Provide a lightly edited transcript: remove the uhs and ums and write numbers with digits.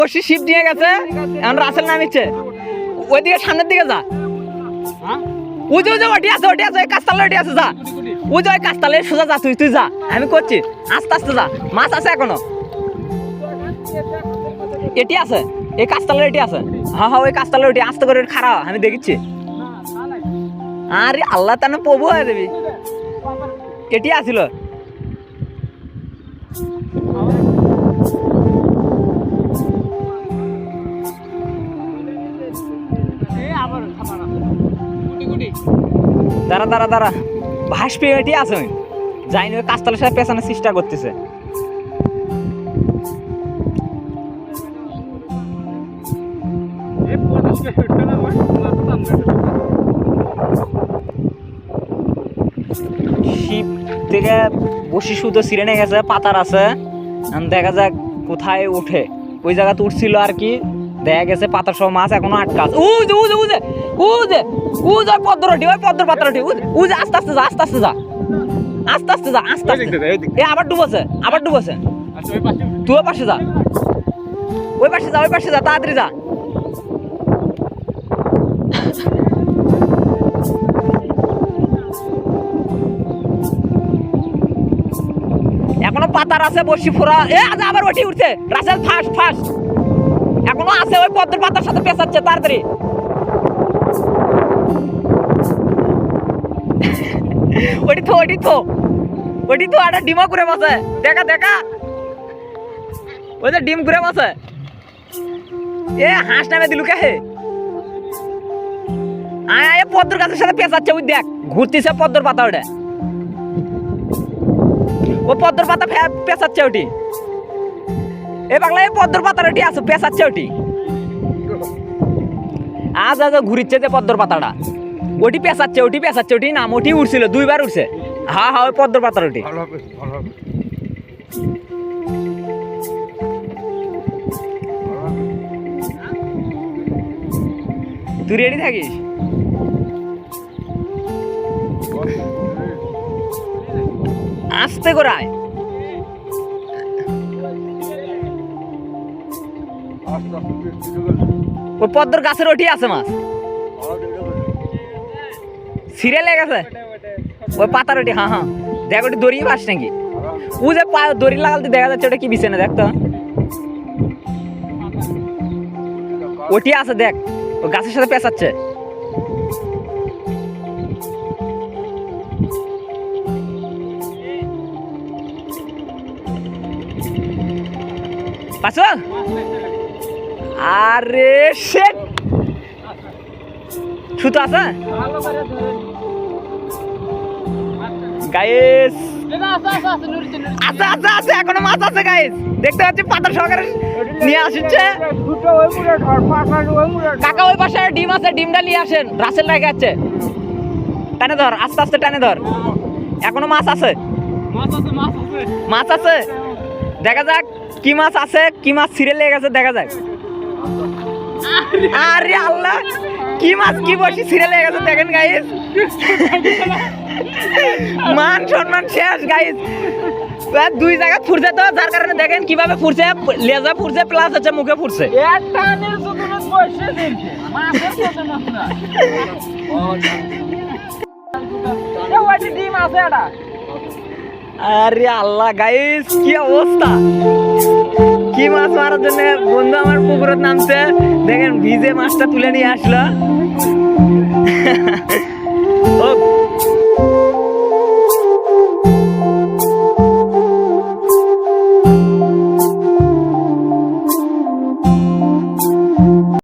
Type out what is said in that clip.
বসি শিপ নিয়ে গেছে, এখন রাসেল নামিচ্ছে। ওইদিকে সামনের দিকে যা, ওই যে ওটি আছে, ওটি আছে, কাঁচতালে ওটি আছে, যা ওই যে ওই কাঁচতালে সোজা যা, তুই যা, আমি করছি, আস্তে আস্তে যা। মাছ আছে এখনো, এটি আছে, এই কাঁচতালে এটি আছে। হ্যাঁ হ্যাঁ, ওই কাঁচতালে ওটি আস্তে করে খারাপ, আমি দেখছি। আরে আল্লাহ তানে প্রভু হয়ে দেবি, এটি আসিল। দাঁড়া দাঁড়া দাঁড়া, ভাসপি এটি আছে, যাইনি, ওই কাঁচতালের সাথে পেছানোর চেষ্টা করতেছে। শিপ থেকে বসি শুধু সিরেনে গেছে, পাতার আছে, দেখা যাক কোথায় ওঠে। ওই জায়গাতে উঠছিল আর কি, দেখা গেছে পাতার সব মাছ এখনো আটকা আছে। উজে উজে উজে উজে উজে, পদ্মরটি, ওই পদ্মর পাতারটি, উজে আস্তে আস্তে যা, আস্তে আস্তে যা, আস্তে আস্তে যা, আস্তে আস্তে। এ আবার ডুবছে, আবার ডুবছে। তুই ওই পাশে যা, ওই পাশে যা, ওই পাশে যা, তাড়াতাড়ি যা। এখনো পাতার আছে, বসি ফোরা। এ আবার ওটি উঠছে, রাসেল ফাস্ট ফাস্ট, এখনো আছে, ওই পদ্মের পাতার সাথে পেঁচাচ্ছে, তাড়াতাড়ি। ওটি তো ওটি তো ওটি তো একটা ডিমা করে বসে, দেখা দেখা, ওই যে ডিম করে বসে। এ হাঁস নামে দিলু কে হে, আয় পদ্মর গাছের সাথে পেঁচাচ্ছে, ওই দেখ ঘুরতেছে পদ্মর পাতা, ওটা ও পদ্মর পাতা পেঁচাচ্ছে ওটি। এ পাগলা, এই পদ্মর পাতার ওটি আছে, পেঁচাচ্ছে ওটি। আজ আজ ঘুরিচ্ছে যে পদ্মর পাতাটা, ওটি পেঁচাচ্ছে, ওটি পেঁচাচ্ছে, ওটি নাম, ওটি উঠছিল, দুইবার উঠছে। হ্যাঁ হ্যাঁ, ওই পদ্মর পাতার ওটি। তুই রেডি থাকিস? আস্তে করে আয়, ওই পদ্মর গাছের ওটি আছে মাছ, ছিঁড়ে লেগেছে ওই পাতার ওটি। হ্যাঁ হ্যাঁ, দেখ ওটি দড়ি পাস নাকি, ও যে দড়ি লাগালতে দেখা যাচ্ছে, ওটা কি বিছানা দেখতো, ওটি আছে, দেখ ও গাছের সাথে পেঁচাচ্ছে। পাঁচো, আরে শেট, সুতো আছে গাইস, আছে আছে আছে, এখনো মাছ আছে গাইস, দেখতে পাচ্ছি পাতার সহকারে নিয়ে আসছে। কাকা ওই পাশে ডিম আছে, ডিমটা নিয়ে আসেন, রাসেল রেখে যাচ্ছে। টানে ধর, আস্তে আস্তে টানে ধর, এখনো মাছ আছে, মাছ আছে, দেখা যাক কি মাছ আছে, কি মাছ ছিঁড়ে লেগে গেছে, দেখা যাক। আরে আল্লাহ, কি মাছ, কি বসি ছিঁড়ে লেগে গেছে, দেখেন গাইস, মান সম্মান শেষ গাইস। দুই জায়গা ফুরছে তো, যার কারণে দেখেন কিভাবে ফুরছে, লেজা ফুরছে প্লাস হচ্ছে মুখে ফুরছে। আরে আল্লাহ গাইস, কি অবস্থা, কি মাছ মারার জন্য বন্ধু আমার পুকুরে নামছে, দেখেন ভিজে মাছটা তুলে নিয়ে আসলো।